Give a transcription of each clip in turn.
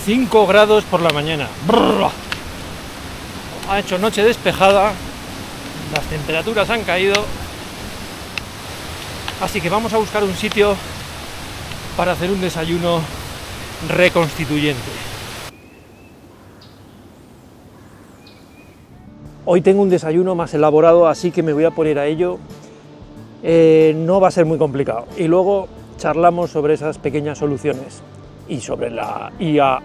...5 grados por la mañana. Brrr. Ha hecho noche despejada, las temperaturas han caído, así que vamos a buscar un sitio para hacer un desayuno reconstituyente. Hoy tengo un desayuno más elaborado, así que me voy a poner a ello. No va a ser muy complicado. Y luego charlamos sobre esas pequeñas soluciones y sobre la IA.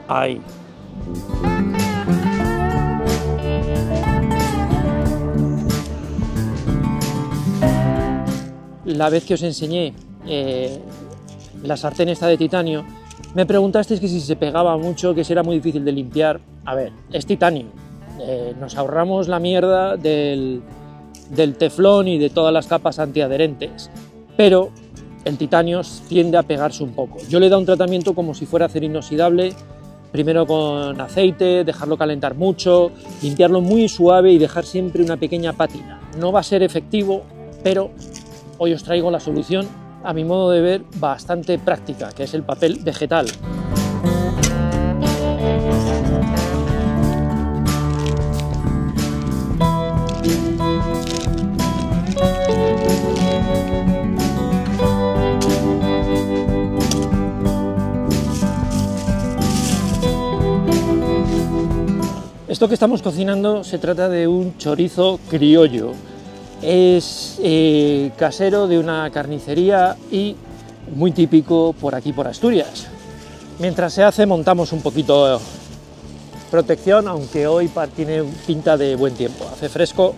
La vez que os enseñé la sartén esta de titanio, me preguntasteis que si se pegaba mucho, que si era muy difícil de limpiar. A ver, es titanio. Nos ahorramos la mierda del teflón y de todas las capas antiadherentes, pero el titanio tiende a pegarse un poco. Yo le he dado un tratamiento como si fuera acero inoxidable, primero con aceite, dejarlo calentar mucho, limpiarlo muy suave y dejar siempre una pequeña pátina. No va a ser efectivo, pero hoy os traigo la solución, a mi modo de ver, bastante práctica, que es el papel vegetal. Esto que estamos cocinando se trata de un chorizo criollo. Es casero de una carnicería y muy típico por aquí, por Asturias. Mientras se hace, montamos un poquito protección, aunque hoy tiene pinta de buen tiempo, hace fresco.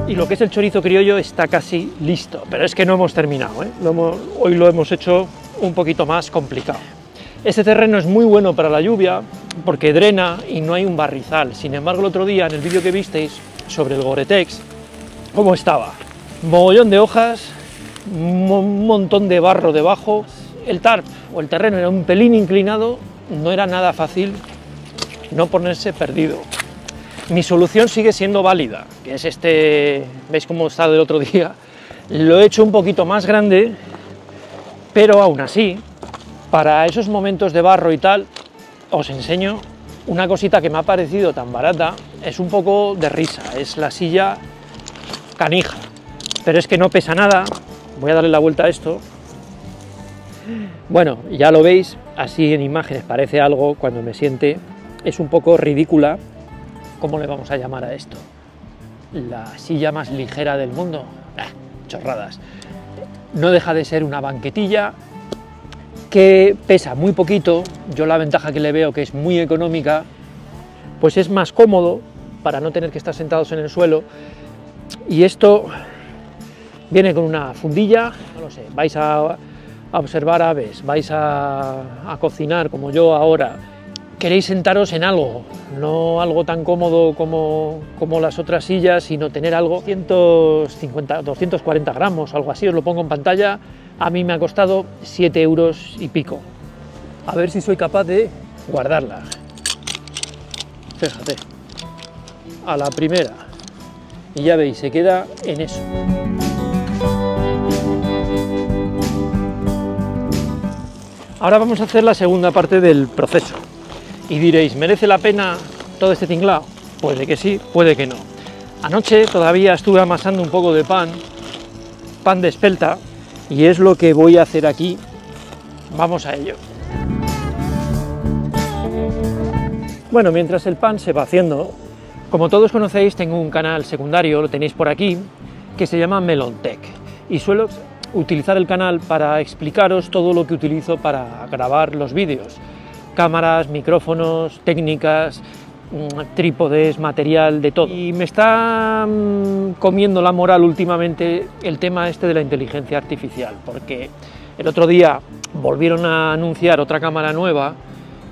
Y lo que es el chorizo criollo está casi listo, pero es que no hemos terminado, ¿eh? Hoy lo hemos hecho un poquito más complicado. Este terreno es muy bueno para la lluvia porque drena y no hay un barrizal. Sin embargo, el otro día en el vídeo que visteis sobre el Gore-Tex, ¿cómo estaba? Mogollón de hojas, un montón de barro debajo. El tarp o el terreno era un pelín inclinado, no era nada fácil no ponerse perdido. Mi solución sigue siendo válida, que es este, ¿veis cómo está del otro día? Lo he hecho un poquito más grande, pero aún así, para esos momentos de barro y tal, os enseño una cosita que me ha parecido tan barata, es un poco de risa, es la silla canija, pero es que no pesa nada. Voy a darle la vuelta a esto. Bueno, ya lo veis, así en imágenes parece algo, cuando me siente es un poco ridícula. ¿Cómo le vamos a llamar a esto? ¿La silla más ligera del mundo? Chorradas. No deja de ser una banquetilla que pesa muy poquito. Yo la ventaja que le veo, que es muy económica, pues es más cómodo para no tener que estar sentados en el suelo. Y esto viene con una fundilla, no lo sé, vais a observar aves, vais a cocinar como yo ahora, queréis sentaros en algo, no algo tan cómodo como las otras sillas, sino tener algo, 240 gramos, algo así, os lo pongo en pantalla. A mí me ha costado 7 euros y pico. A ver si soy capaz de guardarla. Fíjate, a la primera. Y ya veis, se queda en eso. Ahora vamos a hacer la segunda parte del proceso. Y diréis, ¿merece la pena todo este tinglado? Puede que sí, puede que no. Anoche todavía estuve amasando un poco de pan de espelta, y es lo que voy a hacer aquí. Vamos a ello. Bueno, mientras el pan se va haciendo, como todos conocéis, tengo un canal secundario, lo tenéis por aquí, que se llama Melontech, y suelo utilizar el canal para explicaros todo lo que utilizo para grabar los vídeos. Cámaras, micrófonos, técnicas, trípodes, material, de todo. Y me está comiendo la moral últimamente el tema este de la inteligencia artificial, porque el otro día volvieron a anunciar otra cámara nueva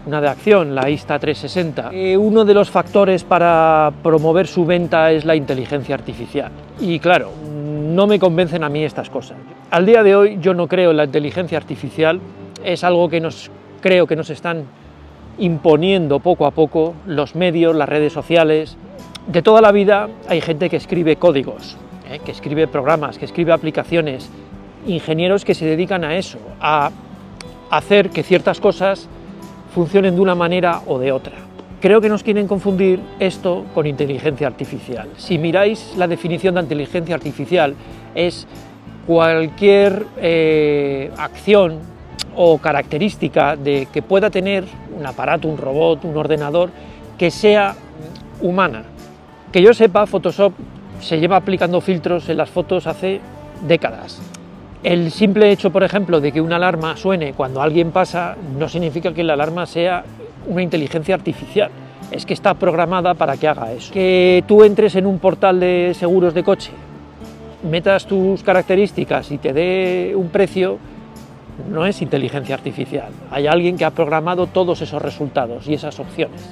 una de acción, la Insta360. Uno de los factores para promover su venta es la inteligencia artificial. Y claro, no me convencen a mí estas cosas. Al día de hoy yo no creo en la inteligencia artificial, es algo que creo que nos están imponiendo poco a poco los medios, las redes sociales. De toda la vida hay gente que escribe códigos, que escribe programas, que escribe aplicaciones, ingenieros que se dedican a eso, a hacer que ciertas cosas funcionen de una manera o de otra. Creo que nos quieren confundir esto con inteligencia artificial. Si miráis la definición de inteligencia artificial, es cualquier acción o característica que pueda tener un aparato, un robot, un ordenador, que sea humana. Que yo sepa, Photoshop se lleva aplicando filtros en las fotos hace décadas. El simple hecho, por ejemplo, de que una alarma suene cuando alguien pasa, no significa que la alarma sea una inteligencia artificial. Es que está programada para que haga eso. Que tú entres en un portal de seguros de coche, metas tus características y te dé un precio, no es inteligencia artificial. Hay alguien que ha programado todos esos resultados y esas opciones,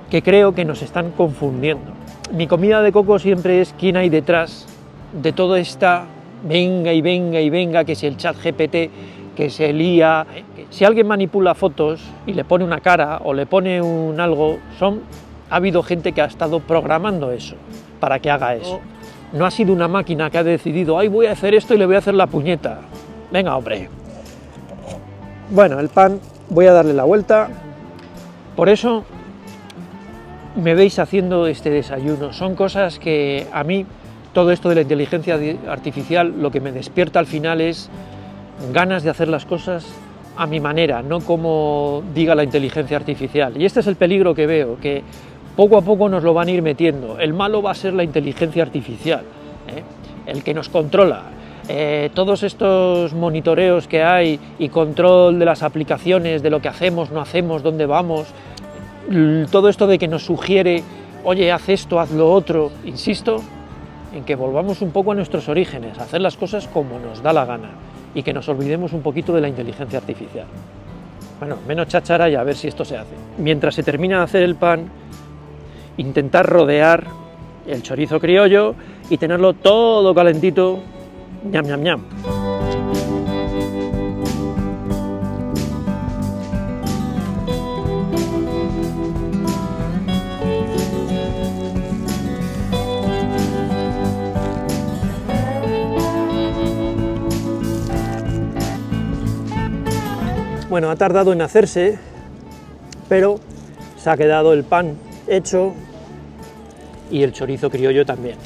que creo que nos están confundiendo. Mi comida de coco siempre es quién hay detrás de toda esta venga y venga y venga, que si el ChatGPT, que se lía. Si alguien manipula fotos y le pone una cara o le pone un algo, ha habido gente que ha estado programando eso para que haga eso. No ha sido una máquina que ha decidido, ay, voy a hacer esto y le voy a hacer la puñeta. Venga, hombre. Bueno, el pan voy a darle la vuelta. Por eso me veis haciendo este desayuno. Son cosas que a mí, todo esto de la inteligencia artificial, lo que me despierta al final es ganas de hacer las cosas a mi manera, no como diga la inteligencia artificial. Y este es el peligro que veo, que poco a poco nos lo van a ir metiendo. El malo va a ser la inteligencia artificial, el que nos controla. Todos estos monitoreos que hay y control de las aplicaciones, de lo que hacemos, no hacemos, dónde vamos, todo esto de que nos sugiere, oye, haz esto, haz lo otro. Insisto en que volvamos un poco a nuestros orígenes, a hacer las cosas como nos da la gana y que nos olvidemos un poquito de la inteligencia artificial. Bueno, menos cháchara y a ver si esto se hace. Mientras se termina de hacer el pan, intentar rodear el chorizo criollo y tenerlo todo calentito. Ñam, ñam, ñam. Bueno, ha tardado en hacerse, pero se ha quedado el pan hecho y el chorizo criollo también.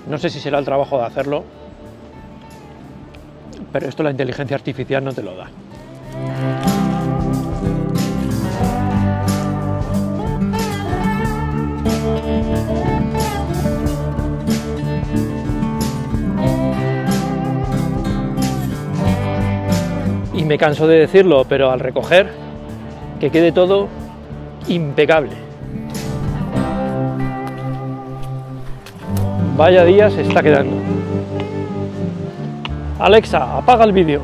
No sé si será el trabajo de hacerlo, pero esto la inteligencia artificial no te lo da. Y me canso de decirlo, pero al recoger, que quede todo impecable. Vaya día se está quedando. Alexa, apaga el vídeo.